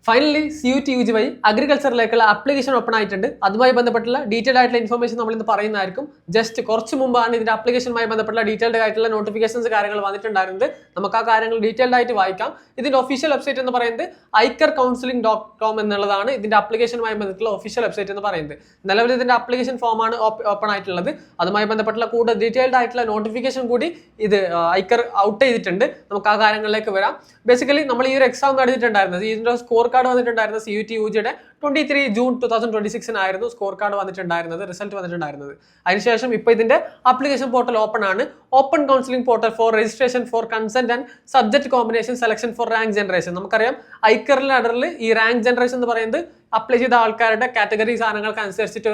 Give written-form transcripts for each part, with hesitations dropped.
Finally CUT UG വഴി അഗ്രികൾച്ചറിലേക്കുള്ള application open ആയിട്ടുണ്ട്. അതുമായി ബന്ധപ്പെട്ടുള്ള ഡീറ്റെയിൽഡ് ആയിട്ടുള്ള ഇൻഫർമേഷൻ നമ്മൾ ഇന്ന് പറയുന്നതായിരിക്കും. ജസ്റ്റ് കുറച്ച് മുമ്പാണ് ഇതിന്റെ ആപ്ലിക്കേഷനുമായി ബന്ധപ്പെട്ടുള്ള ഡീറ്റെയിൽഡ് ആയിട്ടുള്ള നോട്ടിഫിക്കേഷൻസ് കാര്യങ്ങൾ വന്നിട്ടുണ്ടായിരുന്നത്. നമുക്ക് ആ കാര്യങ്ങൾ ഡീറ്റെയിൽഡ് ആയിട്ട് വായിക്കാം. ഇതിന്റെ ഒഫീഷ്യൽ വെബ്സൈറ്റ് എന്ന് പറയുന്നത് iCarCounseling.com എന്നുള്ളതാണ് ഇതിന്റെ ആപ്ലിക്കേഷനുമായി ബന്ധപ്പെട്ടുള്ള ഒഫീഷ്യൽ വെബ്സൈറ്റ് എന്ന് പറയുന്നത്. നിലവിൽ ഇതിന്റെ ആപ്ലിക്കേഷൻ ഫോമാണ് ഓപ്പൺ ആയിട്ടുള്ളത്. അതുമായി ബന്ധപ്പെട്ടുള്ള കൂടുതൽ ഡീറ്റെയിൽഡ് ആയിട്ടുള്ള നോട്ടിഫിക്കേഷൻ കൂടി ഇത് iCar ഔട്ട് ചെയ്തിട്ടുണ്ട്. നമുക്ക് ആ കാര്യങ്ങളിലേക്ക് വരാം. ബേസിക്കലി നമ്മൾ ഈ ഒരു എക്സാം നടത്തിയിട്ടുണ്ടായിരുന്നത് ഇതിന്റെ സ്കോർ കാർഡ് വന്നിട്ടുണ്ടായിരുന്നത് CUT UGയുടെ 23 ജൂൺ 2026 സ്കോർ കാർഡ് വന്നിട്ടുണ്ടായിരുന്നത്, റിസൾട്ട് വന്നിട്ടുണ്ടായിരുന്നത്. അതിനുശേഷം ഇപ്പോൾ ഇതിന്റെ ആപ്ലിക്കേഷൻ പോർട്ടൽ ഓപ്പൺ ആണ്. Open counselling portal for registration for consent and subject combination selection for rank generation. നമുക്കറിയാം iCarലെ അണ്ടറിൽ ഈ റാങ്ക് ജനറേഷൻ എന്ന് പറയുന്നത് അപ്ലൈ ചെയ്ത ആൾക്കാരുടെ കാറ്റഗറി സാധനങ്ങൾക്ക് അനുസരിച്ചിട്ട്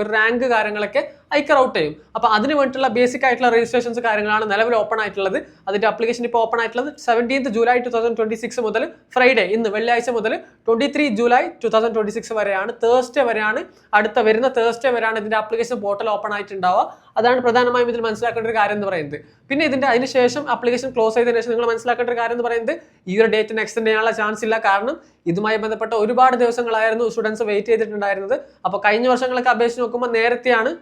ഒരു റാങ്ക് കാര്യങ്ങളൊക്കെ iCar ഔട്ട് ചെയ്യും. അപ്പൊ അതിന് വേണ്ടിയിട്ടുള്ള ബേസിക് ആയിട്ടുള്ള രജിസ്ട്രേഷൻസ് കാര്യങ്ങളാണ് നിലവിൽ ഓപ്പൺ ആയിട്ടുള്ളത്. അതിന്റെ ആപ്ലിക്കേഷൻ ഇപ്പോൾ ഓപ്പൺ ആയിട്ടുള്ളത് 17 ജൂലൈ 2026 മുതൽ ഫ്രൈഡേ ഇന്ന് വെള്ളിയാഴ്ച മുതൽ 23 ജൂലൈ 2026 വരെയാണ്, തേഴ്സ്ഡേ വരെയാണ്, അടുത്ത വരുന്ന തേഴ്സ്ഡേ വരെയാണ് ഇതിന്റെ ആപ്ലിക്കേഷൻ പോർട്ടൽ ഓപ്പൺ ആയിട്ടുണ്ടാവുക. അതാണ് പ്രധാനമായും ഇതിൽ മനസ്സിലാക്കേണ്ട ഒരു കാര്യം എന്ന് പറയുന്നത്. പിന്നെ ഇതിന്റെ അതിനുശേഷം ആപ്ലിക്കേഷൻ ക്ലോസ് ചെയ്തതിനു ശേഷം നിങ്ങൾ മനസ്സിലാക്കേണ്ട ഒരു കാര്യം എന്ന് പറയുന്നത് ഈ ഒരു ഡേറ്റിന് എക്സ്റ്റെൻഡ് ചെയ്യാനുള്ള ചാൻസ് ഇല്ല. കാരണം ഇതുമായി ബന്ധപ്പെട്ട ഒരുപാട് ദിവസങ്ങളായിരുന്നു സ്റ്റുഡൻസ് വെയിറ്റ് ചെയ്തിട്ടുണ്ടായിരുന്നത്. അപ്പോൾ കഴിഞ്ഞ വർഷങ്ങളൊക്കെ അപേക്ഷിച്ച് നോക്കുമ്പോൾ നേരത്തെയാണ്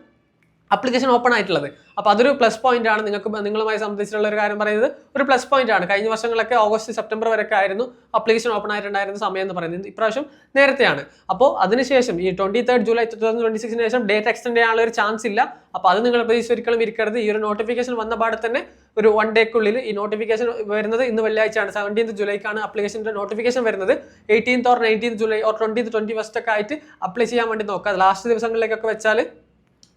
ആപ്ലിക്കേഷൻ ഓപ്പൺ ആയിട്ടുള്ളത്. അപ്പോൾ അതൊരു പ്ലസ് പോയിന്റ് ആണ്. നിങ്ങളുമായി സംബന്ധിച്ചിട്ടുള്ള ഒരു കാര്യം പറയുന്നത് ഒരു പ്ലസ് പോയിന്റ് ആണ്. കഴിഞ്ഞ വർഷങ്ങളൊക്കെ ഓഗസ്റ്റ് സെപ്റ്റംബർ വരെയൊക്കെ ആയിരുന്നു ആപ്ലിക്കേഷൻ ഓപ്പൺ ആയിട്ടുണ്ടായിരുന്ന സമയം എന്ന് പറയുന്നത്. ഇപ്രാവശ്യം നേരത്തെയാണ്. അപ്പോൾ അതിനുശേഷം ഈ 23 ജൂലൈ 2026 ശേഷം ഡേറ്റ് എക്സ്റ്റെൻഡ് ചെയ്യാനുള്ള ഒരു ചാൻസ് ഇല്ല. അപ്പോൾ അത് നിങ്ങൾ പ്രതീക്ഷ ഒരിക്കലും ഇരിക്കരുത്. ഈ ഒരു നോട്ടിഫിക്കേഷൻ വന്ന പാടെ തന്നെ ഒരു 1 ഡേക്കുള്ളിൽ ഈ നോട്ടിഫിക്കേഷൻ വരുന്നത് ഇന്ന് വെള്ളിയാഴ്ചയാണ്, 17 ജൂലൈക്കാണ് ആപ്ലിക്കേഷൻ്റെ നോട്ടിഫിക്കേഷൻ വരുന്നത്. 18th or 19th July or 20th 21st ഒക്കെ ആയിട്ട് അപ്ലൈ ചെയ്യാൻ വേണ്ടി നോക്കുക. ലാസ്റ്റ് ദിവസങ്ങളിലേക്കൊക്കെ വെച്ചാൽ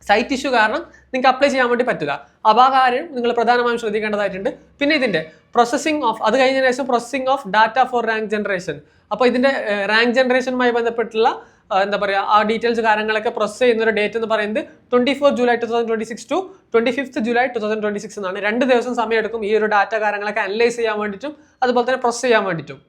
സൈറ്റ് ഇഷ്യൂ കാരണം നിങ്ങൾക്ക് അപ്ലൈ ചെയ്യാൻ വേണ്ടി പറ്റില്ല. അപ്പോൾ ആ കാര്യം നിങ്ങൾ പ്രധാനമായും ശ്രദ്ധിക്കേണ്ടതായിട്ടുണ്ട്. പിന്നെ ഇതിന്റെ പ്രോസസ്സിംഗ് ഓഫ് അത് കഴിഞ്ഞ ശേഷം processing of data for rank generation. അപ്പോൾ ഇതിന്റെ റാങ്ക് ജനറേഷനുമായി ബന്ധപ്പെട്ടുള്ള എന്താ പറയുക ആ ഡീറ്റെയിൽസ് കാര്യങ്ങളൊക്കെ പ്രോസസ് ചെയ്യുന്ന ഒരു ഡേറ്റ് എന്ന് പറയുന്നത് 24 ജൂലൈ 2026 ടു 25 ജൂലൈ 2026 എന്നാണ്. 2 ദിവസം സമയം എടുക്കും ഈ ഒരു ഡാറ്റ കാര്യങ്ങളൊക്കെ അനലൈസ് ചെയ്യാൻ വേണ്ടിയിട്ടും അതുപോലെ തന്നെ പ്രോസസ് ചെയ്യാൻ വേണ്ടിയിട്ടും.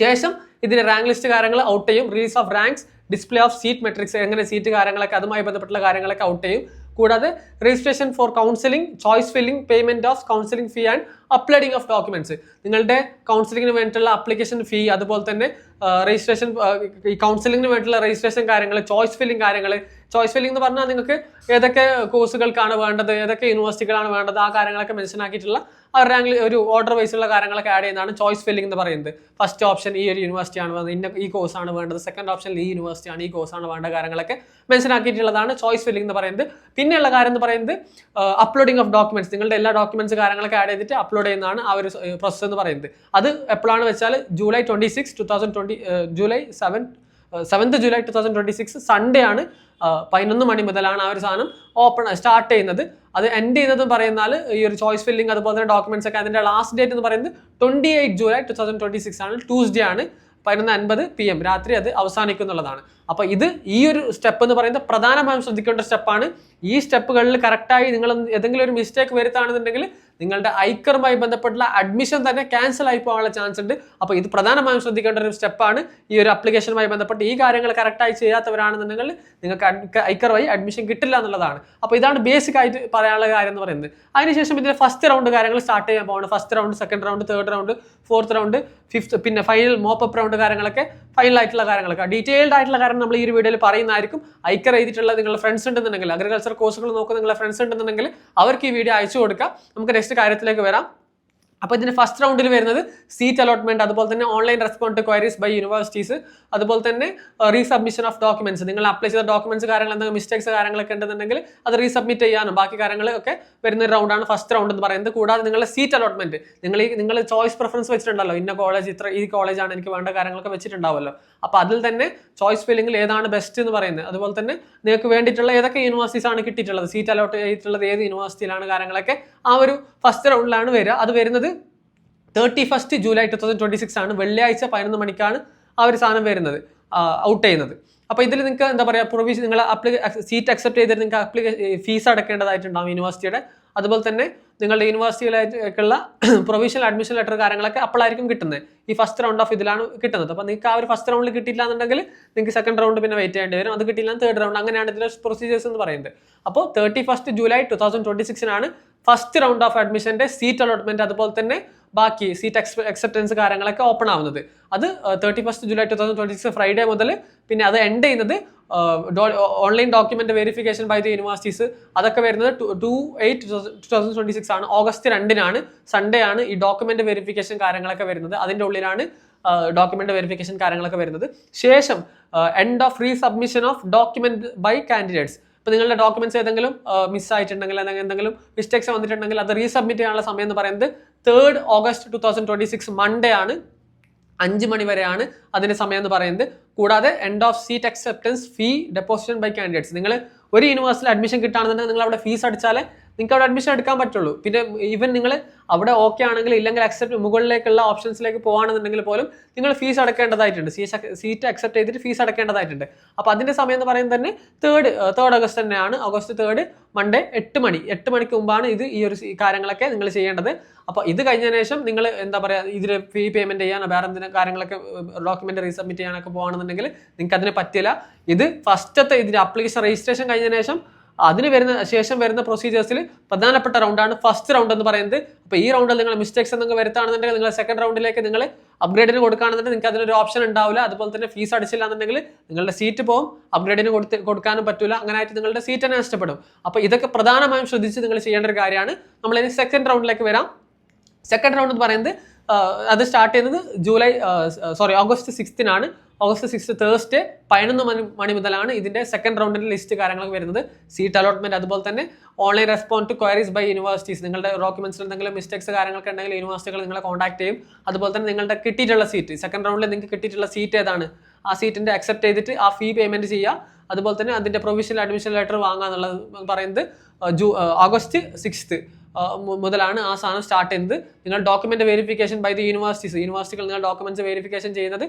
ശേഷം ഇതിന്റെ റാങ്ക് ലിസ്റ്റ് കാര്യങ്ങൾ ഔട്ട് ചെയ്യും. Release of ranks, display of seat matrix, എങ്ങനെ സീറ്റ് കാര്യങ്ങളൊക്കെ അതുമായി ബന്ധപ്പെട്ടുള്ള കാര്യങ്ങളൊക്കെ ഔട്ട് ചെയ്യും. കൂടാതെ registration four counselling, choice filling, payment of counselling fee and uploading of documents. നിങ്ങളുടെ കൗൺസിലിംഗിന് വേണ്ടിയിട്ടുള്ള അപ്ലിക്കേഷൻ ഫീ, അതുപോലെ തന്നെ രജിസ്ട്രേഷൻ ഈ കൗൺസിലിംഗിന് വേണ്ടിയിട്ടുള്ള രജിസ്ട്രേഷൻ കാര്യങ്ങൾ, ചോയ്സ് ഫില്ലിംഗ് കാര്യങ്ങൾ. ചോയ്സ് ഫില്ലിംഗ് എന്ന് പറഞ്ഞാൽ നിങ്ങൾക്ക് ഏതൊക്കെ കോഴ്സുകൾക്കാണ് വേണ്ടത്, ഏതൊക്കെ യൂണിവേഴ്സിറ്റികളാണ് വേണ്ടത്, ആ കാര്യങ്ങളൊക്കെ മെൻഷൻ ആക്കിയിട്ടുള്ള ആ റാങ്കിൽ ഒരു ഓർഡർ വൈസുള്ള കാര്യങ്ങളൊക്കെ ആഡ് ചെയ്യുന്നതാണ് ചോയ്സ് ഫില്ലിംഗ് എന്ന് പറയുന്നത്. ഫസ്റ്റ് ഓപ്ഷൻ ഈ ഒരു യൂണിവേഴ്സിറ്റി ആണ് വേണ്ടത്, ഈ കോഴ്സാണ് വേണ്ടത്. സെക്കൻഡ് ഓപ്ഷൻ ഈ യൂണിവേഴ്സിറ്റി ആണ്, ഈ കോഴ്സാണ് വേണ്ട കാര്യങ്ങളൊക്കെ മെൻഷൻ ആക്കിയിട്ടുള്ളതാണ് ചോയ്സ് ഫില്ലിംഗ് എന്ന് പറയുന്നത്. പിന്നെയുള്ള കാര്യം എന്ന് പറയുന്നത് അപ്ലോഡിംഗ് ഓഫ് ഡോക്യുമെന്റ്സ്. നിങ്ങളുടെ എല്ലാ ഡോക്യുമെന്റ്സ് കാര്യങ്ങളൊക്കെ ആഡ് ചെയ്തിട്ട് അപ്ലോഡ് ചെയ്യുന്നതാണ് ആ ഒരു പ്രോസസ് എന്ന് പറയുന്നത്. അത് എപ്പോഴാണ് വെച്ചാൽ ജൂലൈ 7th ജൂലൈ 2026 സൺഡേ ആണ്. 11 മണി മുതലാണ് ആ ഒരു സാധനം സ്റ്റാർട്ട് ചെയ്യുന്നത്. അത് എൻഡ് ചെയ്യുന്നത് പറയുന്നാൽ ഈ ഒരു ചോയ്സ് ഫില്ലിംഗ് അതുപോലെ തന്നെ ഡോക്യുമെന്റ്സ് ഒക്കെ അതിന്റെ ലാസ്റ്റ് ഡേറ്റ് എന്ന് പറയുന്നത് 28 ജൂലൈ 2026 ആണ്, ട്യൂസ്ഡേ ആണ്. 11:50 PM രാത്രി അത് അവസാനിക്കുന്നുള്ളതാണ്. അപ്പോൾ ഇത് ഈ ഒരു സ്റ്റെപ്പ് എന്ന് പറയുന്നത് പ്രധാനമായും ശ്രദ്ധിക്കേണ്ട സ്റ്റെപ്പാണ്. ഈ സ്റ്റെപ്പുകളിൽ കറക്റ്റായി നിങ്ങൾ ഏതെങ്കിലും ഒരു മിസ്റ്റേക്ക് വരുത്താണെന്നുണ്ടെങ്കിൽ നിങ്ങളുടെ iCarമായി ബന്ധപ്പെട്ടുള്ള അഡ്മിഷൻ തന്നെ ക്യാൻസൽ ആയി പോകാനുള്ള ചാൻസ് ഉണ്ട്. അപ്പോൾ ഇത് പ്രധാനമായും ശ്രദ്ധിക്കേണ്ട ഒരു സ്റ്റെപ്പാണ്. ഈ ഒരു ആപ്ലിക്കേഷനുമായി ബന്ധപ്പെട്ട് ഈ കാര്യങ്ങൾ കറക്റ്റായി ചെയ്യാത്തവരാണെന്നുണ്ടെങ്കിൽ നിങ്ങൾക്ക് iCar വഴി അഡ്മിഷൻ കിട്ടില്ല എന്നുള്ളതാണ്. അപ്പോൾ ഇതാണ് ബേസിക് ആയിട്ട് പറയാനുള്ള കാര്യം എന്ന് പറയുന്നത്. അതിനുശേഷം ഇതിന്റെ ഫസ്റ്റ് റൗണ്ട് കാര്യങ്ങൾ സ്റ്റാർട്ട് ചെയ്യാൻ പോകുന്നത്. First round, second round, third round, fourth round, fifth, പിന്നെ ഫൈനൽ മോപ്പപ്പ് റൗണ്ട് കാര്യങ്ങളൊക്കെ, ഫൈനൽ ആയിട്ടുള്ള കാര്യങ്ങളൊക്കെ ഡീറ്റെയിൽഡ് ആയിട്ടുള്ള കാര്യം നമ്മൾ ഈ ഒരു വീഡിയോയിൽ പറയുന്നതായിരിക്കും. iCar എഴുതിയിട്ടുള്ള നിങ്ങളുടെ ഫ്രണ്ട്സ് ഉണ്ടെന്നുണ്ടെങ്കിൽ, അഗ്രികൾച്ചർ കോഴ്സുകൾ നോക്കുന്ന നിങ്ങളുടെ ഫ്രണ്ട്സ് ഉണ്ടെന്നുണ്ടെങ്കിൽ അവർക്ക് ഈ വീഡിയോ അയച്ചു കൊടുക്കാം. നമുക്ക് നെക്സ്റ്റ് കാര്യത്തിലേക്ക് വരാം. അപ്പോൾ ഇതിന്റെ ഫസ്റ്റ് റൗണ്ടിൽ വരുന്നത് സീറ്റ് അലോട്ട്മെന്റ്, അതുപോലെ തന്നെ online respond to queries by universities, അതുപോലെ തന്നെ റീസബ്മിഷൻ ഓഫ് ഡോക്യുമെന്റ്സ്. നിങ്ങൾ അപ്ലൈ ചെയ്ത ഡോക്യുമെന്റ്സ് കാര്യങ്ങൾ എന്തെങ്കിലും മിസ്റ്റേക്സ് കാര്യങ്ങളൊക്കെ ഉണ്ടെന്നുണ്ടെങ്കിൽ അത് റീസബ്മിറ്റ് ചെയ്യാനും ബാക്കി കാര്യങ്ങളൊക്കെ വരുന്ന ഒരു റൗണ്ടാണ് ഫസ്റ്റ് റൗണ്ട് എന്ന് പറയുന്നത്. കൂടാതെ നിങ്ങളുടെ സീറ്റ് അലോട്ട്മെന്റ്, നിങ്ങൾ ചോയ്സ് പ്രിഫറൻസ് വെച്ചിട്ടുണ്ടല്ലോ, ഇന്ന കോളേജ്, ഈ കോളേജാണ് എനിക്ക് വേണ്ട കാര്യങ്ങളൊക്കെ വെച്ചിട്ടുണ്ടാവുമല്ലോ. അപ്പോൾ അതിൽ തന്നെ ചോയ്സ് ഫില്ലിംഗിൽ ഏതാണ് ബെസ്റ്റ് എന്ന് പറയുന്നത്, അതുപോലെ തന്നെ നിങ്ങൾക്ക് വേണ്ടിയിട്ടുള്ള ഏതൊക്കെ യൂണിവേഴ്സിറ്റീസ് ആണ് കിട്ടിയിട്ടുള്ളത്, സീറ്റ് അലോട്ട് ചെയ്തിട്ടുള്ളത് ഏത് യൂണിവേഴ്സിറ്റിയിലാണ് കാര്യങ്ങളൊക്കെ ആ ഒരു ഫസ്റ്റ് റൗണ്ടിലാണ് വരിക. അത് വരുന്നത് 31 ജൂലൈ 2026 ആണ്, വെള്ളിയാഴ്ച 11 മണിക്കാണ് ആ ഒരു സാധനം വരുന്നത്, ഔട്ട് ചെയ്യുന്നത്. അപ്പോൾ ഇതിൽ നിങ്ങൾക്ക് എന്താ പറയുക, പ്രൊവിഷൻ നിങ്ങൾ സീറ്റ് അക്സെപ്റ്റ് ചെയ്തിട്ട് നിങ്ങൾക്ക് ഫീസ് അടക്കേണ്ടതായിട്ടുണ്ടാവും യൂണിവേഴ്സിറ്റിയുടെ. അതുപോലെ തന്നെ നിങ്ങളുടെ യൂണിവേഴ്സിറ്റിയിലേക്കുള്ള പ്രൊവിഷണൽ അഡ്മിഷൻ ലെറ്റർ കാര്യങ്ങളൊക്കെ അപ്പോഴായിരിക്കും കിട്ടുന്നത്. ഈ ഫസ്റ്റ് റൗണ്ട് ഓഫ് ഇതിലാണ് കിട്ടുന്നത്. അപ്പോൾ നിങ്ങൾക്ക് ആ ഒരു ഫസ്റ്റ് റൗണ്ടിൽ കിട്ടിയില്ല എന്നുണ്ടെങ്കിൽ നിങ്ങൾക്ക് സെക്കൻഡ് റൗണ്ട് പിന്നെ വെയിറ്റ് ചെയ്യേണ്ടി വരും. അത് കിട്ടിയില്ല തേർഡ് റൗണ്ട്, അങ്ങനെയാണ് ഇതിന്റെ പ്രൊസീജിയേഴ്സ് എന്ന് പറയുന്നത്. അപ്പോൾ 31 ജൂലൈ 2026 ഫസ്റ്റ് റൗണ്ട് ഓഫ് അഡ്മിഷന്റെ സീറ്റ് അലോട്ട്മെന്റ് അതുപോലെ തന്നെ ബാക്കി സീറ്റ് അക്സെപ്റ്റൻസ് കാര്യങ്ങളൊക്കെ ഓപ്പൺ ആവുന്നത് അത് 31 ജൂലൈ 2026 ഫ്രൈഡേ മുതൽ പിന്നെ അത് എൻഡ് ചെയ്യുന്നത് online document verification by the universities അതൊക്കെ വരുന്നത് 2/8/2026 ആണ്. ഓഗസ്റ്റ് 2-നാണ് സൺഡേ ആണ് ഈ ഡോക്യുമെന്റ് വെരിഫിക്കേഷൻ കാര്യങ്ങളൊക്കെ വരുന്നത്. അതിന്റെ ഉള്ളിലാണ് ഡോക്യുമെന്റ് വെരിഫിക്കേഷൻ കാര്യങ്ങളൊക്കെ വരുന്നത്. ശേഷം end of resubmission of document by candidates. ഇപ്പോൾ നിങ്ങളുടെ ഡോക്യുമെന്റ്സ് ഏതെങ്കിലും മിസ്സായിട്ടുണ്ടെങ്കിൽ അല്ലെങ്കിൽ എന്തെങ്കിലും മിസ്റ്റേക്സ് വന്നിട്ടുണ്ടെങ്കിൽ അത് റീസബ്മിറ്റ് ചെയ്യാനുള്ള സമയം എന്ന് പറയുന്നത് 3rd ഓഗസ്റ്റ് 2026 മൺഡേ ആണ്. 5 മണി വരെയാണ് അതിന്റെ സമയം എന്ന് പറയുന്നത്. കൂടാതെ end of seat acceptance fee deposition by candidates. നിങ്ങൾ ഒരു യൂണിവേഴ്സിറ്റിയിൽ അഡ്മിഷൻ കിട്ടുകയാണെന്നുണ്ടെങ്കിൽ നിങ്ങൾ അവിടെ ഫീസ് അടിച്ചാലേ നിങ്ങൾക്ക് അവിടെ അഡ്മിഷൻ എടുക്കാൻ പറ്റുള്ളൂ. പിന്നെ ഈവൻ നിങ്ങൾ അവിടെ ഓക്കെ ആണെങ്കിൽ ഇല്ലെങ്കിൽ അക്സെപ്റ്റ് മുകളിലേക്കുള്ള ഓപ്ഷൻസിലേക്ക് പോകുകയാണെന്നുണ്ടെങ്കിൽ പോലും നിങ്ങൾ ഫീസ് അടക്കേണ്ടതായിട്ടുണ്ട്. സീറ്റ് അക്സെപ്റ്റ് ചെയ്തിട്ട് ഫീസ് അടക്കേണ്ടതായിട്ടുണ്ട്. അപ്പോൾ അതിന്റെ സമയം എന്ന് പറയുന്നത് തന്നെ 3rd ഓഗസ്റ്റ് തന്നെയാണ്. ഓഗസ്റ്റ് 3rd മൺഡേ 8 മണിക്ക് മുമ്പാണ് ഈ ഒരു കാര്യങ്ങളൊക്കെ നിങ്ങൾ ചെയ്യേണ്ടത്. അപ്പോൾ ഇത് കഴിഞ്ഞതിന് ശേഷം നിങ്ങൾ എന്താ പറയുക ഇതിൽ ഫീ പേയ്മെന്റ് ചെയ്യാനോ വേറെ എന്തെങ്കിലും കാര്യങ്ങളൊക്കെ ഡോക്യുമെന്റ് റീസബ്മിറ്റ് ചെയ്യാനൊക്കെ പോകുകയാണെന്നുണ്ടെങ്കിൽ നിങ്ങൾക്ക് അതിന് പറ്റില്ല. ഇത് ഫസ്റ്റത്തെ ഇതിന്റെ അപ്ലിക്കേഷൻ രജിസ്ട്രേഷൻ കഴിഞ്ഞതിന് ശേഷം ശേഷം വരുന്ന പ്രൊസീജിയേഴ്സിൽ പ്രധാനപ്പെട്ട റൗണ്ടാണ് ഫസ്റ്റ് റൗണ്ട് എന്ന് പറയുന്നത്. അപ്പോൾ ഈ റൗണ്ടിൽ നിങ്ങൾ മിസ്റ്റേക്സ് എന്തെങ്കിലും വരുത്താണെന്നുണ്ടെങ്കിൽ നിങ്ങൾ സെക്കൻഡ് റൗണ്ടിലേക്ക് നിങ്ങൾ അപ്ഗ്രേഡിന് കൊടുക്കുകയാണെന്നുണ്ടെങ്കിൽ നിങ്ങൾക്ക് അതിനൊരു ഓപ്ഷൻ ഉണ്ടാവില്ല. അതുപോലെ തന്നെ ഫീസ് അടിച്ചില്ല എന്നുണ്ടെങ്കിൽ നിങ്ങളുടെ സീറ്റ് പോകും, അപ്ഗ്രേഡിന് കൊടുക്കാനും പറ്റില്ല. അങ്ങനെ ആയിട്ട് നിങ്ങളുടെ സീറ്റ് തന്നെ നഷ്ടപ്പെടും. അപ്പോൾ ഇതൊക്കെ പ്രധാനമായും ശ്രദ്ധിച്ച് നിങ്ങൾ ചെയ്യേണ്ട ഒരു കാര്യമാണ്. നമ്മളിനി സെക്കൻഡ് റൗണ്ടിലേക്ക് വരാം. സെക്കൻഡ് റൗണ്ട് എന്ന് പറയുന്നത് അത് സ്റ്റാർട്ട് ചെയ്യുന്നത് ഓഗസ്റ്റ് 6-നാണ്. ഓഗസ്റ്റ് 6 തേഴ്സ്ഡേ 11 മണി മുതലാണ് ഇതിന്റെ സെക്കൻഡ് റൗണ്ടിന്റെ ലിസ്റ്റ് കാര്യങ്ങളൊക്കെ വരുന്നത്. സീറ്റ് അലോട്ട്മെന്റ് അതുപോലെ തന്നെ online respond to queries by universities. നിങ്ങളുടെ ഡോക്യുമെന്റ്സിൽ എന്തെങ്കിലും മിസ്റ്റേക്സ് കാര്യങ്ങളൊക്കെ ഉണ്ടെങ്കിൽ യൂണിവേഴ്സിറ്റികൾ നിങ്ങളെ കോൺടാക്ട് ചെയ്യും. അതുപോലെ തന്നെ നിങ്ങളുടെ കിട്ടിയിട്ടുള്ള സീറ്റ് സെക്കൻഡ് റൗണ്ടിൽ നിങ്ങൾക്ക് കിട്ടിയിട്ടുള്ള സീറ്റ് ഏതാണ് ആ സീറ്റിന്റെ അക്സെപ്റ്റ് ചെയ്തിട്ട് ആ ഫീ പേയ്മെന്റ് ചെയ്യുക. അതുപോലെ തന്നെ അതിന്റെ പ്രൊവിഷണൽ അഡ്മിഷൻ ലെറ്റർ വാങ്ങുക എന്നുള്ളത് പറയുന്നത് ഓഗസ്റ്റ് 6 മുതലാണ് ആ സാധനം സ്റ്റാർട്ട് ചെയ്യുന്നത്. നിങ്ങൾ ഡോക്യുമെന്റ് വെരിഫിക്കേഷൻ ബൈ ദി യൂണിവേഴ്സിറ്റികൾ നിങ്ങൾ ഡോക്യുമെന്റ്സ് വെരിഫിക്കേഷൻ ചെയ്യുന്നത്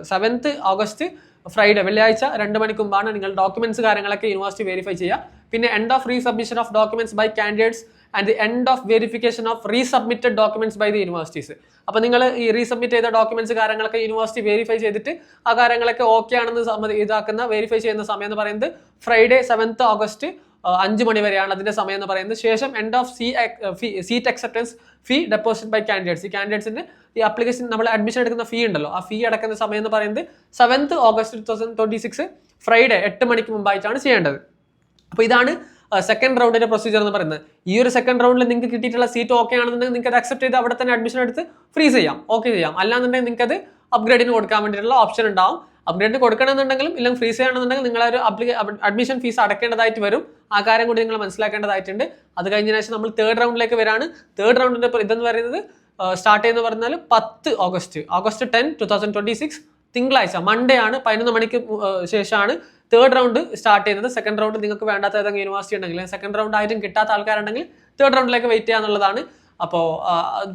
7th ഓഗസ്റ്റ് ഫ്രൈഡേ വെള്ളിയാഴ്ച 2 മണിക്ക് മുമ്പാണ് നിങ്ങൾ ഡോക്യുമെന്റ്സ് കാര്യങ്ങളൊക്കെ യൂണിവേഴ്സിറ്റി വെരിഫൈ ചെയ്യുക. പിന്നെ end of resubmission of documents by candidates and the end of verification of resubmitted documents by the universities. അപ്പോൾ നിങ്ങൾ ഈ റീസബ്മിറ്റ് ചെയ്ത ഡോക്യുമെന്റ്സ് കാര്യങ്ങളൊക്കെ യൂണിവേഴ്സിറ്റി വെരിഫൈ ചെയ്തിട്ട് ആ കാര്യങ്ങളൊക്കെ ഓക്കെ ആണെന്ന് വെരിഫൈ ചെയ്യുന്ന സമയം എന്ന് പറയുന്നത് ഫ്രൈഡേ 7th ഓഗസ്റ്റ് 5 മണി വരെയാണ് അതിന്റെ സമയം എന്ന് പറയുന്നത്. ശേഷം end of seat acceptance fee deposit by candidates. ഈ കാൻഡിഡേറ്റ്സിന്റെ ഈ അപ്ലിക്കേഷൻ നമ്മൾ അഡ്മിഷൻ എടുക്കുന്ന ഫീ ഉണ്ടല്ലോ, ആ ഫീ അടക്കുന്ന സമയം എന്ന് പറയുന്നത് 7th ഓഗസ്റ്റ് 2026 ഫ്രൈഡേ 8 മണിക്ക് മുമ്പായിട്ടാണ് ചെയ്യേണ്ടത്. അപ്പോൾ ഇതാണ് സെക്കൻഡ് റൗണ്ടിന്റെ പ്രൊസീജിയർ എന്ന് പറയുന്നത്. ഈ ഒരു സെക്കൻഡ് റൗണ്ടിൽ നിങ്ങൾക്ക് കിട്ടിയിട്ടുള്ള സീറ്റ് ഓക്കെ ആണെന്നുണ്ടെങ്കിൽ നിങ്ങൾക്ക് അത് അക്സെപ്റ്റ് ചെയ്ത് അവിടെ തന്നെ അഡ്മിഷൻ എടുത്ത് ഫ്രീസ് ചെയ്യാം, ഓക്കെ ചെയ്യാം. അല്ലാന്നുണ്ടെങ്കിൽ നിങ്ങൾക്ക് അത് അപ്ഗ്രേഡിന് കൊടുക്കാൻ വേണ്ടിയിട്ടുള്ള ഓപ്ഷൻ ഉണ്ടാവും. അപ്ഗ്രേഡ് കൊടുക്കണമെന്നുണ്ടെങ്കിലും ഇല്ലെങ്കിൽ ഫ്രീസ് ചെയ്യണമെന്നുണ്ടെങ്കിൽ നിങ്ങളൊരു അഡ്മിഷൻ ഫീസ് അടക്കേണ്ടതായിട്ട് വരും. ആ കാര്യം കൂടി നിങ്ങൾ മനസ്സിലാക്കേണ്ടതായിട്ടുണ്ട്. അത് കഴിഞ്ഞതിന് ശേഷം നമ്മൾ 3rd റൗണ്ടിലേക്ക് വരാണ്. 3rd റൗണ്ടിന്റെ ഇതെന്ന് പറയുന്നത് സ്റ്റാർട്ട് ചെയ്യുന്ന പറഞ്ഞാൽ 10 ഓഗസ്റ്റ് 10, 2026 തിങ്കളാഴ്ച മൺഡേ ആണ്. 11 മണിക്ക് ശേഷമാണ് 3rd റൗണ്ട് സ്റ്റാർട്ട് ചെയ്യുന്നത്. സെക്കൻഡ് റൗണ്ട് നിങ്ങൾക്ക് വേണ്ടാത്ത ഏതെങ്കിലും യൂണിവേഴ്സിറ്റി ഉണ്ടെങ്കിൽ സെക്കൻഡ് റൗണ്ട് ആയിട്ടും കിട്ടാത്ത ആൾക്കാരുണ്ടെങ്കിൽ 3rd റൗണ്ടിലേക്ക് വെയിറ്റ് ചെയ്യാന്നുള്ളതാണ് അപ്പോൾ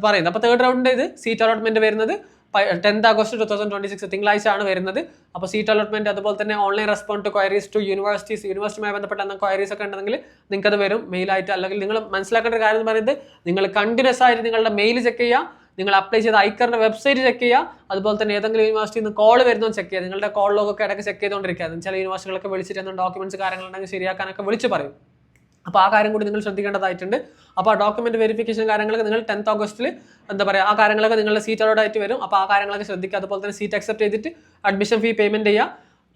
പറയുന്നത്. അപ്പോൾ 3rd റൗണ്ടിന്റെ ഇത് സീറ്റ് അലോട്ട്മെന്റ് വരുന്നത് 10th ഓഗസ്റ്റ് 2026 തിങ്കളാഴ്ച ആണ് വരുന്നത്. അപ്പോൾ സീറ്റ് അലോട്ട്മെന്റ് അതുപോലെ തന്നെ online respond to queries to യൂണിവേഴ്സിറ്റിയുമായി ബന്ധപ്പെട്ട എന്തെങ്കിലും ക്വയറീസ് ഒക്കെ ഉണ്ടെങ്കിൽ നിങ്ങൾക്ക് അത് വരും മെയിലായിട്ട്. അല്ലെങ്കിൽ നിങ്ങൾ മനസ്സിലാക്കേണ്ട ഒരു കാര്യം എന്ന് പറയുന്നത് നിങ്ങൾ കണ്ടിന്യൂസ് ആയിട്ട് നിങ്ങളുടെ മെയിൽ ചെക്ക് ചെയ്യുക, നിങ്ങൾ അപ്ലൈ ചെയ്ത ഐക്കറിന്റെ വെബ്സൈറ്റ് ചെക്ക് ചെയ്യുക, അതുപോലെ തന്നെ ഏതെങ്കിലും യൂണിവേഴ്സിറ്റിയിൽ നിന്ന് കോൾ വരുന്നോ ചെക്ക് ചെയ്യുക. നിങ്ങളുടെ കോൾ ലോഗൊക്കെ ഇടയ്ക്ക് ചെക്ക് ചെയ്തുകൊണ്ടിരിക്കുക. ചില യൂണിവേഴ്സിറ്റികളൊക്കെ വിളിച്ചിട്ട് ഡോക്യുമെന്റ്സ് കാര്യങ്ങളുണ്ടെങ്കിൽ ശരിയാക്കാനൊക്കെ വിളിച്ച് പറയും. അപ്പോൾ ആ കാര്യം കൂടി നിങ്ങൾ ശ്രദ്ധിക്കേണ്ടതായിട്ടുണ്ട്. അപ്പോൾ ആ ഡോക്യുമെന്റ് വെരിഫിക്കേഷൻ കാര്യങ്ങളൊക്കെ നിങ്ങൾ 10th ഓഗസ്റ്റിൽ എന്താ പറയുക ആ കാര്യങ്ങളൊക്കെ നിങ്ങളുടെ സീറ്റ് അലോട്ട് ആയിട്ട് വരും. അപ്പോൾ ആ കാര്യങ്ങളൊക്കെ ശ്രദ്ധിക്കുക. അതുപോലെ തന്നെ സീറ്റ് അക്സെപ്റ്റ് ചെയ്തിട്ട് അഡ്മിഷൻ ഫീ പേയ്മെന്റ് ചെയ്യുക.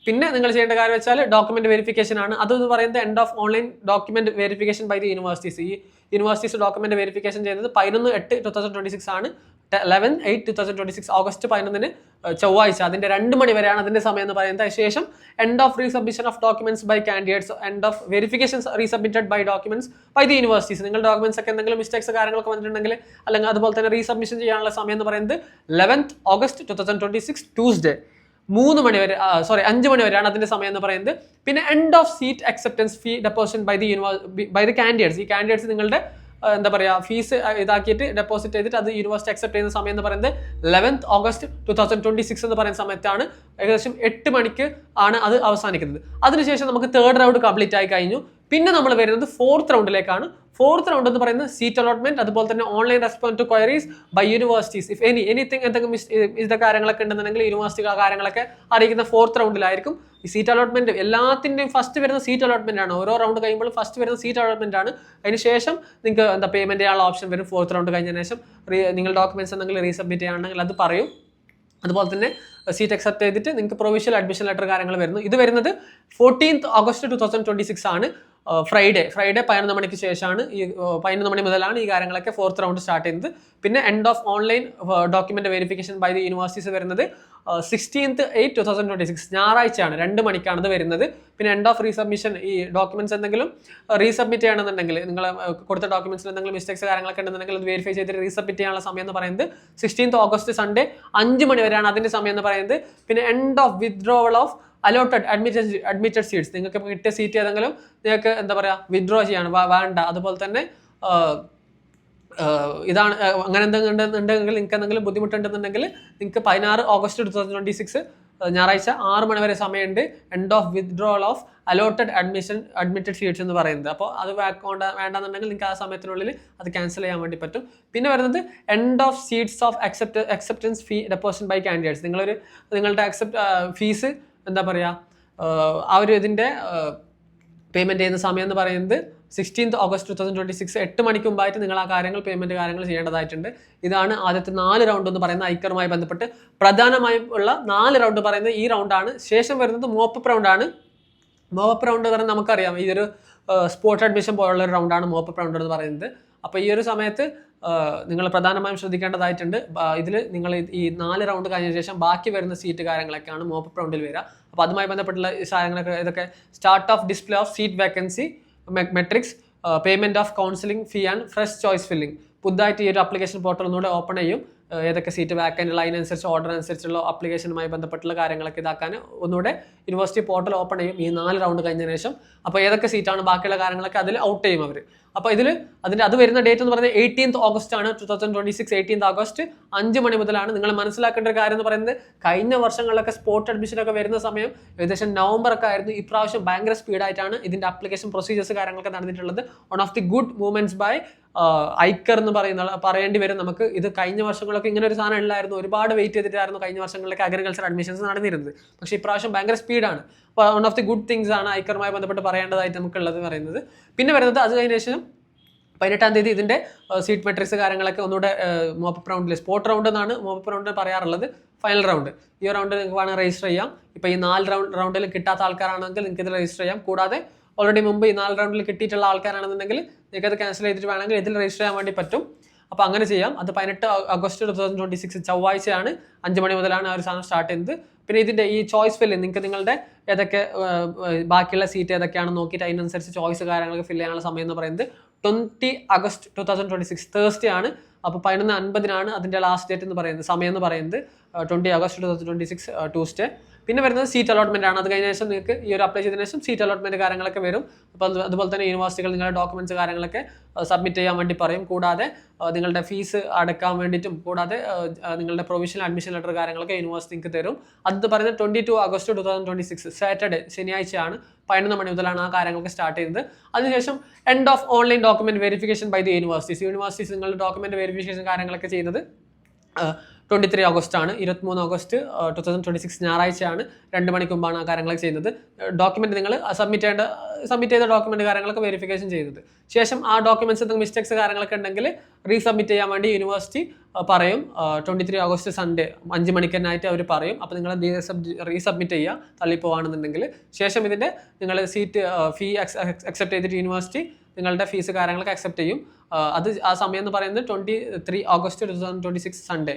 പിന്നെ നിങ്ങൾ ചെയ്യേണ്ട കാര്യം വെച്ചാൽ ഡോക്യുമെന്റ് വെരിഫിക്കേഷൻ ആണ്. അതെന്ന് പറയുന്നത് end of online document verification by the universities. ഈ യൂണിവേഴ്സിറ്റീസ് ഡോക്യുമെന്റ് വെരിഫിക്കേഷൻ ചെയ്യുന്നത് 11/8/2026 ആണ്. 11/8/2026 ഓഗസ്റ്റ് 11 ചൊവ്വാഴ്ച അതിന്റെ 2 മണി വരെയാണ് അതിന്റെ സമയം എന്ന് പറയുന്നത്. ശേഷം end of resubmission of documents by candidates, end of verifications resubmitted by documents by the universities. നിങ്ങളുടെ ഡോക്യുമെന്റ്സ് ഒക്കെ എന്തെങ്കിലും മിസ്റ്റേക്സ് കാര്യങ്ങളൊക്കെ വന്നിട്ടുണ്ടെങ്കിൽ അല്ലെങ്കിൽ അതുപോലെ തന്നെ റീസബ്മിഷൻ ചെയ്യാനുള്ള സമയം എന്ന് പറയുന്നത് 11th ഓഗസ്റ്റ് 2026 ട്യൂസ്ഡേ 5 മണി വരെയാണ് അതിന്റെ സമയം എന്ന് പറയുന്നത്. പിന്നെ end of seat acceptance fee deposition by the candidates. ഈ കാൻഡിഡേറ്റ്സ് നിങ്ങളുടെ എന്താ പറയുക ഫീസ് ഇതാക്കിയിട്ട് ഡെപ്പോസിറ്റ് ചെയ്തിട്ട് അത് യൂണിവേഴ്സിറ്റി അക്സെപ്റ്റ് ചെയ്യുന്ന സമയം എന്ന് പറയുന്നത് 11th ഓഗസ്റ്റ് 2026 എന്ന് പറയുന്ന സമയത്താണ്. ഏകദേശം 8 മണിക്ക് ആണ് അത് അവസാനിക്കുന്നത്. അതിനുശേഷം നമുക്ക് 3rd റൗണ്ട് കംപ്ലീറ്റ് ആയി കഴിഞ്ഞു. പിന്നെ നമ്മൾ വരുന്നത് 4th റൗണ്ടിലേക്കാണ്. 4th റൗണ്ട് എന്ന് പറയുന്നത് സീറ്റ് അലോട്ട്മെന്റ്, അതുപോലെ തന്നെ online response to queries by universities. If anything എന്തെങ്കിലും ഇതൊക്കെ കാര്യങ്ങളൊക്കെ ഉണ്ടെന്നുണ്ടെങ്കിൽ യൂണിവേഴ്സിറ്റി ആ കാര്യങ്ങളൊക്കെ അറിയിക്കുന്ന 4th റൗണ്ടിലായിരിക്കും. ഈ സീറ്റ് അലോട്ട്മെന്റ് എല്ലാത്തിൻ്റെയും ഫസ്റ്റ് വരുന്ന സീറ്റ് അലോട്ട്മെന്റ് ആണ്. ഓരോ റൗണ്ട് കഴിയുമ്പോൾ ഫസ്റ്റ് വരുന്ന സീറ്റ് അലോട്ട്മെന്റ് ആണ്. അതിന് ശേഷം നിങ്ങൾക്ക് പേയ്മെന്റ് ചെയ്യാനുള്ള ഓപ്ഷൻ വരും. 4th റൗണ്ട് കഴിഞ്ഞതിന് ശേഷം നിങ്ങൾ ഡോക്യുമെന്റ്സ് എന്തെങ്കിലും റീസബ്മിറ്റ് ചെയ്യുകയാണെങ്കിൽ അത് പറയും. അതുപോലെ തന്നെ സീറ്റ് അക്സെപ്റ്റ് ചെയ്തിട്ട് നിങ്ങൾക്ക് പ്രൊവിഷ്യൽ അഡ്മിഷൻ ലെറ്റർ കാര്യങ്ങൾ വരുന്നു. ഇത് വരുന്നത് 14th ഓഗസ്റ്റ് 2026 ആണ്. ഫ്രൈഡേ 11 മണിക്ക് ശേഷമാണ്. ഈ 11 മണി മുതലാണ് ഈ കാര്യങ്ങളൊക്കെ 4th റൗണ്ട് സ്റ്റാർട്ട് ചെയ്യുന്നത്. പിന്നെ end of online document verification by the universities വരുന്നത് 16th 8 2026 ഞായറാഴ്ചയാണ്, 2 മണിക്കാണ് ഇത് വരുന്നത്. പിന്നെ എൻഡ് ഓഫ് റീസബ്മിഷൻ, ഈ ഡോക്യുമെന്റ്സ് എന്തെങ്കിലും റീസബ്മിറ്റ് ചെയ്യണമെന്നുണ്ടെങ്കിൽ നിങ്ങൾ കൊടുത്ത ഡോക്യുമെന്റ്സിൽ എന്തെങ്കിലും മിസ്റ്റേക്സ് കാര്യങ്ങളൊക്കെ ഉണ്ടെന്നുണ്ടെങ്കിൽ അത് വെരിഫൈ ചെയ്തിട്ട് റീസബ്മിറ്റ് ചെയ്യാനുള്ള സമയം എന്ന് പറയുന്നത് 16th ഓഗസ്റ്റ് സൺഡേ 5 മണി വരെയാണ് അതിന്റെ സമയം എന്ന് പറയുന്നത്. പിന്നെ end of withdrawal of allotted admitted seats, നിങ്ങൾക്ക് ഇപ്പോൾ കിട്ടിയ സീറ്റ് ഏതെങ്കിലും നിങ്ങൾക്ക് എന്താ പറയുക വിത്ഡ്രോ ചെയ്യാണ് വേണ്ട. അതുപോലെ തന്നെ ഇതാണ് അങ്ങനെ എന്തെങ്കിലും ഉണ്ടെങ്കിൽ നിങ്ങൾക്ക് എന്തെങ്കിലും ബുദ്ധിമുട്ടുണ്ടെന്നുണ്ടെങ്കിൽ നിങ്ങൾക്ക് 16 ഓഗസ്റ്റ് 2026 ഞായറാഴ്ച 6 മണി വരെ സമയമുണ്ട്. End of withdrawal of allotted admitted seats എന്ന് പറയുന്നത്. അപ്പോൾ അത് വേണ്ടെന്നുണ്ടെങ്കിൽ നിങ്ങൾക്ക് ആ സമയത്തിനുള്ളിൽ അത് ക്യാൻസൽ ചെയ്യാൻ വേണ്ടി പറ്റും. പിന്നെ end of seats of acceptance fee deposit by candidates. നിങ്ങളുടെ ഫീസ് എന്താ പറയുക ആ ഒരു ഇതിൻ്റെ പേയ്മെൻറ്റ് ചെയ്യുന്ന സമയം എന്ന് പറയുന്നത് 16th ഓഗസ്റ്റ് 2026 8 മണിക്ക് മുമ്പായിട്ട് നിങ്ങൾ ആ പേയ്മെൻറ്റ് കാര്യങ്ങൾ ചെയ്യേണ്ടതായിട്ടുണ്ട്. ഇതാണ് ആദ്യത്തെ 4 റൗണ്ട് എന്ന് പറയുന്ന ഐക്കറുമായി ബന്ധപ്പെട്ട് പ്രധാനമായും ഉള്ള 4 റൗണ്ട് പറയുന്നത് ഈ റൗണ്ടാണ്. ശേഷം വരുന്നത് മോപ്പപ്പ് റൗണ്ടാണ്. മോപ്പപ്പ് റൗണ്ട് എന്ന് പറയുന്നത് നമുക്കറിയാം, ഈ ഒരു സ്പോർട്സ് അഡ്മിഷൻ പോലുള്ള ഒരു റൗണ്ടാണ് മോപ്പപ്പ് റൗണ്ട് എന്ന് പറയുന്നത്. അപ്പോൾ ഈ ഒരു സമയത്ത് നിങ്ങൾ പ്രധാനമായും ശ്രദ്ധിക്കേണ്ടതായിട്ടുണ്ട്. ഇതിൽ നിങ്ങൾ ഈ 4 റൗണ്ട് കഴിഞ്ഞ ശേഷം ബാക്കി വരുന്ന സീറ്റ് കാര്യങ്ങളൊക്കെയാണ് മോപ്പപ്പ് റൗണ്ടിൽ വരിക. അപ്പോൾ അതുമായി ബന്ധപ്പെട്ടുള്ള കാര്യങ്ങളൊക്കെ ഇതൊക്കെ start of display of seat vacancy matrix, payment of counselling fee and fresh choice filling. പുതുതായിട്ട് ഈ ഒരു ആപ്ലിക്കേഷൻ പോർട്ടൽ ഒന്നുകൂടെ ഓപ്പൺ ചെയ്യും. ഏതൊക്കെ സീറ്റ് വാക്കൻ്റ് ഉള്ള അതിനനുസരിച്ച് ഓർഡർ അനുസരിച്ചുള്ള ആപ്ലിക്കേഷനുമായി ബന്ധപ്പെട്ടുള്ള കാര്യങ്ങളൊക്കെ ഇതാക്കാൻ ഒന്നുകൂടെ യൂണിവേഴ്സിറ്റി പോർട്ടൽ ഓപ്പൺ ചെയ്യും ഈ 4 റൗണ്ട് കഴിഞ്ഞതിന് ശേഷം. അപ്പോൾ ഏതൊക്കെ സീറ്റാണ് ബാക്കിയുള്ള കാര്യങ്ങളൊക്കെ അതിൽ ഔട്ട് ചെയ്യും അവർ. അപ്പോൾ അത് വരുന്ന ഡേറ്റ് എന്ന് പറയുന്നത് 18th ഓഗസ്റ്റ് ആണ് 2026. 18th ഓഗസ്റ്റ് 5 മണി മുതലാണ്. നിങ്ങൾ മനസ്സിലാക്കേണ്ട ഒരു കാര്യം എന്ന് പറയുന്നത് കഴിഞ്ഞ വർഷങ്ങളിലൊക്കെ സ്പോട്ട് അഡ്മിഷനൊക്കെ വരുന്ന സമയം ഏകദേശം നവംബർ ഒക്കെ ആയിരുന്നു. ഇപ്രാവശ്യം ഭയങ്കര സ്പീഡായിട്ടാണ് ഇതിൻ്റെ ആപ്ലിക്കേഷൻ പ്രൊസീജിയേഴ്സ് കാര്യങ്ങളൊക്കെ നടന്നിട്ടുള്ളത്. One of the good movements by ഐക്കർ എന്ന് പറയേണ്ടി വരും നമുക്ക്. ഇത് കഴിഞ്ഞ വർഷങ്ങളൊക്കെ ഇങ്ങനെ ഒരു സാധനം ഇല്ലായിരുന്നു. ഒരുപാട് വെയിറ്റ് ചെയ്തിട്ടായിരുന്നു കഴിഞ്ഞ വർഷങ്ങളിലൊക്കെ അഗ്രികൾച്ചർ അഡ്മിഷൻസ് നടന്നിരുന്നത്. പക്ഷേ ഇപ്രാവശ്യം ഭയങ്കര സ്പീഡാണ്. അപ്പോൾ one of the good things ആണ് ഐക്കറുമായി ബന്ധപ്പെട്ട് പറയേണ്ടതായിട്ട് നമുക്കുള്ളത് പറയുന്നത്. പിന്നെ വരുന്നത് അത് കഴിഞ്ഞ ശേഷം 18-ാം തീയതി ഇതിൻ്റെ സീറ്റ് മെട്രിക്സ് കാര്യങ്ങളൊക്കെ ഒന്നുകൂടെ മോപ്പപ്പ് റൗണ്ടിൽ, സ്പോട്ട് റൗണ്ട് എന്നാണ് മോപ്പപ്പ് റൗണ്ട് പറയാറുള്ളത്, ഫൈനൽ റൗണ്ട്. ഈ റൗണ്ട് നിങ്ങൾക്ക് വേണമെങ്കിൽ രജിസ്റ്റർ ചെയ്യാം. ഇപ്പോൾ ഈ 4 റൗണ്ടിൽ കിട്ടാത്ത ആൾക്കാരാണെങ്കിൽ നിങ്ങൾക്ക് ഇത് രജിസ്റ്റർ ചെയ്യാം. കൂടാതെ ഓൾറെഡി മുമ്പ് ഈ 4 റൗണ്ടിൽ കിട്ടിയിട്ടുള്ള ആൾക്കാരാണെന്നുണ്ടെങ്കിൽ നിങ്ങൾക്ക് അത് ക്യാൻസൽ ചെയ്തിട്ട് വേണമെങ്കിൽ ഇതിൽ രജിസ്റ്റർ ചെയ്യാൻ വേണ്ടി പറ്റും. അപ്പോൾ അങ്ങനെ ചെയ്യാം. അത് 18 ഓഗസ്റ്റ് 2026 ചൊവ്വാഴ്ചയാണ്, 5 മണി മുതലാണ് ആ ഒരു സാധനം സ്റ്റാർട്ട് ചെയ്യുന്നത്. പിന്നെ ഇതിൻ്റെ ഈ ചോയ്സ് ഫില്ല് നിങ്ങൾക്ക് നിങ്ങളുടെ ഏതൊക്കെ ബാക്കിയുള്ള സീറ്റ് ഏതൊക്കെയാണെന്ന് നോക്കിയിട്ട് അതിനനുസരിച്ച് ചോയ്സ് കാര്യങ്ങളൊക്കെ ഫില്ല് ചെയ്യാനുള്ള സമയം എന്ന് പറയുന്നത് 20 ഓഗസ്റ്റ് 2026 തേഴ്സ്ഡേ ആണ്. അപ്പോൾ 11:50 അതിൻ്റെ ലാസ്റ്റ് ഡേറ്റ് എന്ന് പറയുന്നത്, സമയം എന്ന് പറയുന്നത് 20 ഓഗസ്റ്റ് 2026 ട്യൂസ്ഡേ. പിന്നെ വരുന്നത് സീറ്റ് അലോട്ട്മെന്റ് ആണ്. അത് കഴിഞ്ഞ ശേഷം നിങ്ങൾക്ക് ഈ ഒരു അപ്ലൈ ചെയ്തതിനു ശേഷം സീറ്റ് അലോട്ട്മെന്റ് കാര്യങ്ങളൊക്കെ വരും. അപ്പോൾ അതുപോലെ തന്നെ യൂണിവേഴ്സിറ്റികൾ നിങ്ങളുടെ ഡോക്യുമെന്റ്സ് കാര്യങ്ങളൊക്കെ സബ്മിറ്റ് ചെയ്യാൻ വേണ്ടി പറയും. കൂടാതെ നിങ്ങളുടെ ഫീസ് അടക്കാൻ വേണ്ടിയിട്ടും കൂടാതെ നിങ്ങളുടെ പ്രൊവിഷണൽ അഡ്മിഷൻ ലെറ്റർ കാര്യങ്ങളൊക്കെ യൂണിവേഴ്സിറ്റിക്ക് തരും. അത് പറയുന്നത് 22 ഓഗസ്റ്റ് 2026 സാറ്റർഡേ, ശനിയാഴ്ചയാണ്, 11 മണി മുതലാണ് ആ കാര്യങ്ങളൊക്കെ സ്റ്റാർട്ട് ചെയ്യുന്നത്. അതിനുശേഷം end of online document verification by the universities നിങ്ങളുടെ ഡോക്യുമെന്റ് വെരിഫിക്കേഷൻ കാര്യങ്ങളൊക്കെ ചെയ്യുന്നത് 23 ഓഗസ്റ്റ് ആണ്. 23 ഓഗസ്റ്റ് 2026 ഞായറാഴ്ചയാണ്, 2 മണിക്ക് മുമ്പാണ് ആ കാര്യങ്ങളൊക്കെ ചെയ്യുന്നത്. ഡോക്യുമെന്റ് നിങ്ങൾ സബ്മിറ്റ് ചെയ്ത ഡോക്യുമെന്റ് കാര്യങ്ങളൊക്കെ വെരിഫിക്കേഷൻ ചെയ്യുന്നത്. ശേഷം ആ ഡോക്യുമെന്റ്സ് എന്തെങ്കിലും മിസ്റ്റേക്സ് കാര്യങ്ങളൊക്കെ ഉണ്ടെങ്കിൽ റീസബ്മിറ്റ് ചെയ്യാൻ വേണ്ടി യൂണിവേഴ്സിറ്റി പറയും. 23 ഓഗസ്റ്റ് സൺഡേ 5 മണിക്ക് തന്നെയായിട്ട് അവർ പറയും. അപ്പോൾ നിങ്ങൾ റീസബ്മിറ്റ് ചെയ്യുക തള്ളിപ്പോവാണെന്നുണ്ടെങ്കിൽ. ശേഷം ഇതിൻ്റെ നിങ്ങൾ ഫീ അക്സെപ്റ്റ് ചെയ്തിട്ട് യൂണിവേഴ്സിറ്റി നിങ്ങളുടെ ഫീസ് കാര്യങ്ങളൊക്കെ അക്സെപ്റ്റ് ചെയ്യും. അത് ആ സമയം എന്ന് പറയുന്നത് 23 ഓഗസ്റ്റ് 2026 സൺഡേ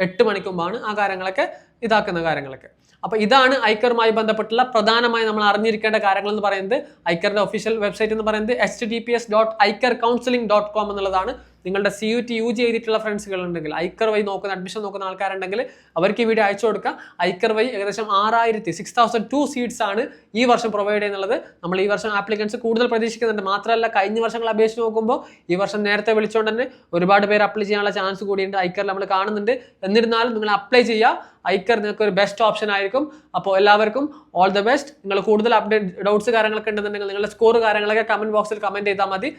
8 മണിക്ക് മുമ്പാണ് ആ കാര്യങ്ങളൊക്കെ ഇതാക്കുന്ന കാര്യങ്ങളൊക്കെ. അപ്പോൾ ഇതാണ് ഐക്കറുമായി ബന്ധപ്പെട്ടുള്ള പ്രധാനമായി നമ്മൾ അറിഞ്ഞിരിക്കേണ്ട കാര്യങ്ങൾ എന്ന് പറയുന്നത്. ഐക്കറിന്റെ ഒഫീഷ്യൽ വെബ്സൈറ്റ് എന്ന് പറയുന്നത് https.ikercounseling.com എന്നുള്ളതാണ്. നിങ്ങളുടെ CUT UG ചെയ്തിട്ടുള്ള ഫ്രണ്ട്സുകൾ ഉണ്ടെങ്കിൽ, ഐക്കർ വഴി അഡ്മിഷൻ നോക്കുന്ന ആൾക്കാരുണ്ടെങ്കിൽ അവർക്ക് ഈ വീഡിയോ അയച്ചു കൊടുക്കുക. ഐക്കർ വഴി ഏകദേശം 6,002 സീറ്റ്സ് ആണ് ഈ വർഷം പ്രൊവൈഡ് ചെയ്യുന്നുള്ളത്. നമ്മൾ ഈ വർഷം ആപ്ലിക്കൻസ് കൂടുതൽ പ്രതീക്ഷിക്കുന്നുണ്ട്. മാത്രമല്ല കഴിഞ്ഞ വർഷങ്ങൾ അപേക്ഷിച്ച് നോക്കുമ്പോൾ ഈ വർഷം നേരത്തെ വിളിച്ചുകൊണ്ട് തന്നെ ഒരുപാട് പേര് അപ്ലൈ ചെയ്യാനുള്ള ചാൻസ് കൂടിയുണ്ട് ഐക്കറിൽ നമ്മൾ കാണുന്നുണ്ട്. എന്നിരുന്നാലും നിങ്ങൾ അപ്ലൈ ചെയ്യുക. ഐക്കർ ഹെൽത്ത് നിങ്ങൾക്ക് ഒരു ബെസ്റ്റ് ഓപ്ഷൻ ആയിരിക്കും. അപ്പോൾ എല്ലാവർക്കും ഓൾ ദ ബെസ്റ്റ്. നിങ്ങൾ കൂടുതൽ ഡൗട്ട്സ് കാര്യങ്ങളൊക്കെ ഉണ്ടെന്നുണ്ടെങ്കിൽ നിങ്ങളുടെ സ്കോർ കാര്യങ്ങളൊക്കെ കമന്റ് ബോക്സിൽ കമന്റ് ചെയ്താൽ മതി.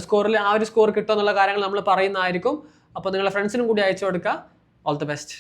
സ്കോറിൽ ആ ഒരു സ്കോർ കിട്ടുമെന്നുള്ള കാര്യങ്ങൾ നമ്മൾ പറയുന്നതായിരിക്കും. അപ്പോൾ നിങ്ങളുടെ ഫ്രണ്ട്സിനും കൂടി അയച്ചു കൊടുക്കുക. All the best.